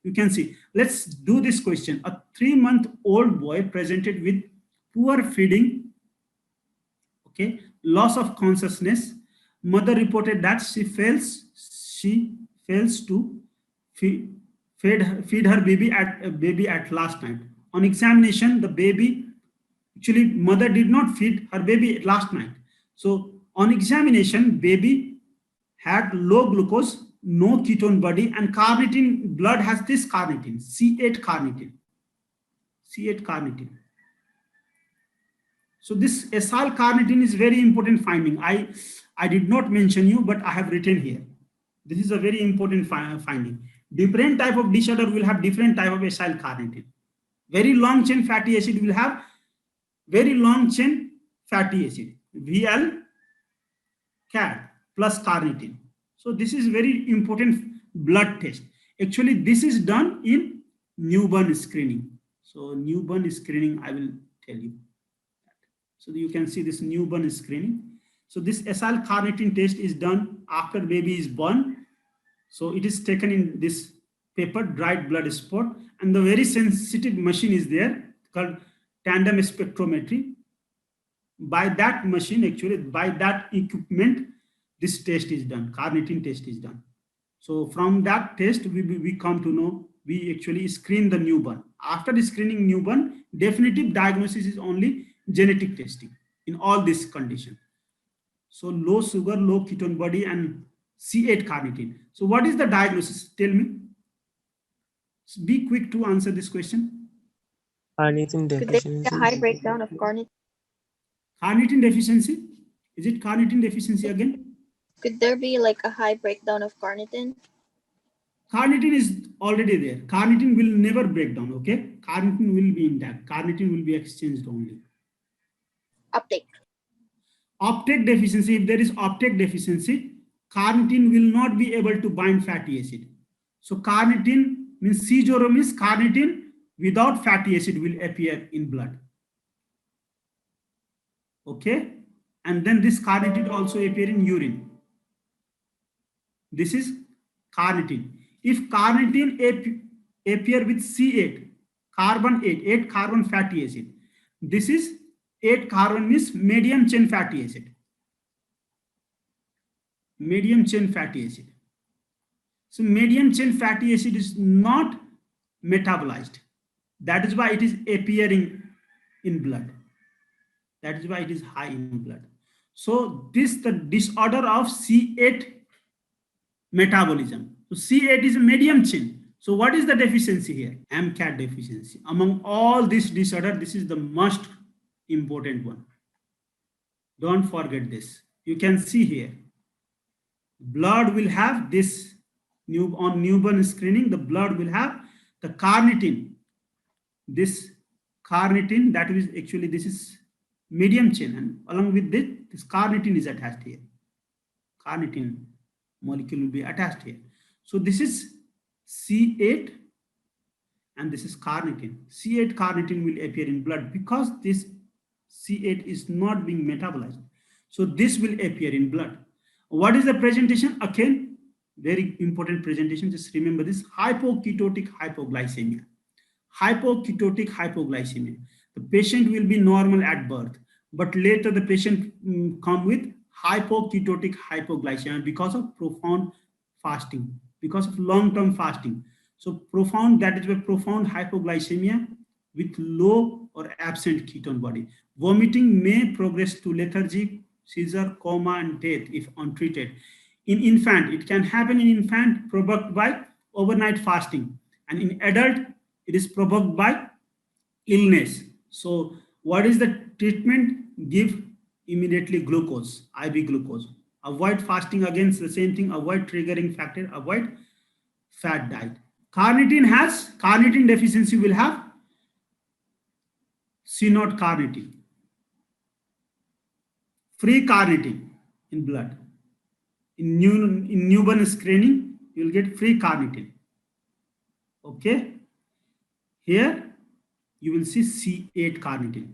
You can see. Let's do this question. A 3-month-old boy presented with poor feeding, okay, loss of consciousness. Mother reported that she fails to feed, feed her baby at last night. On examination, the baby, actually mother did not feed her baby last night. So on examination, baby had low glucose, no ketone body, and carnitine. Blood has this carnitine, C8 carnitine. C8 carnitine. So this acyl carnitine is very important finding. I did not mention you, but I have written here. This is a very important finding. Different type of disorder will have different type of acyl carnitine. Very long chain fatty acid will have very long chain fatty acid, VL CAD plus carnitine. So this is very important blood test. Actually, this is done in newborn screening. So newborn screening, I will tell you. So you can see this newborn screening. So this acyl carnitine test is done after baby is born. So it is taken in this paper, dried blood spot, and the very sensitive machine is there called tandem spectrometry. By that machine, actually, by that equipment, this test is done, carnitine test is done. So from that test, we come to know, we actually screen the newborn. After the screening newborn, definitive diagnosis is only genetic testing in all this condition. So low sugar, low ketone body, and C8 carnitine. So what is the diagnosis? Tell me. Be quick to answer this question. Carnitine deficiency. A high breakdown of carnitine. Carnitine deficiency? Is it carnitine deficiency again? Could there be like a high breakdown of carnitine? Carnitine is already there. Carnitine will never break down, okay? Carnitine will be intact. Carnitine will be exchanged only. Uptake. Uptake deficiency, if there is uptake deficiency, carnitine will not be able to bind fatty acid. So carnitine means C0 means carnitine without fatty acid will appear in blood. Okay? And then this carnitine also appear in urine. This is carnitine. If carnitine appear with C8, carbon 8 carbon fatty acid, this is 8 carbon means medium chain fatty acid. Medium chain fatty acid. So medium chain fatty acid is not metabolized. That is why it is appearing in blood. That is why it is high in blood. So this the disorder of C8 metabolism. So C8 is a medium chain. So what is the deficiency here? MCAT deficiency. Among all this disorder, this is the most important one. Don't forget this. You can see here. Blood will have this on newborn screening. The blood will have the carnitine. This carnitine, that is actually this is medium chain, and along with this carnitine is attached here. Carnitine molecule will be attached here. So this is C8 and this is carnitine. C8 carnitine will appear in blood because this C8 is not being metabolized. So this will appear in blood. What is the presentation? Again, very important presentation. Just remember this: hypoketotic hypoglycemia. Hypoketotic hypoglycemia. The patient will be normal at birth, but later the patient come with hypoketotic hypoglycemia because of profound fasting, because of long-term fasting. So profound, that is a profound hypoglycemia with low or absent ketone body. Vomiting may progress to lethargy, seizure, coma, and death if untreated. In infant, it can happen in infant provoked by overnight fasting, and in adult, it is provoked by illness. So what is the treatment? Give immediately glucose, IV glucose. Avoid fasting, against the same thing, avoid triggering factor, avoid fat diet. Carnitine deficiency will have C0 carnitine, free carnitine in blood. In newborn screening, you will get free carnitine. Okay. Here you will see C8 carnitine.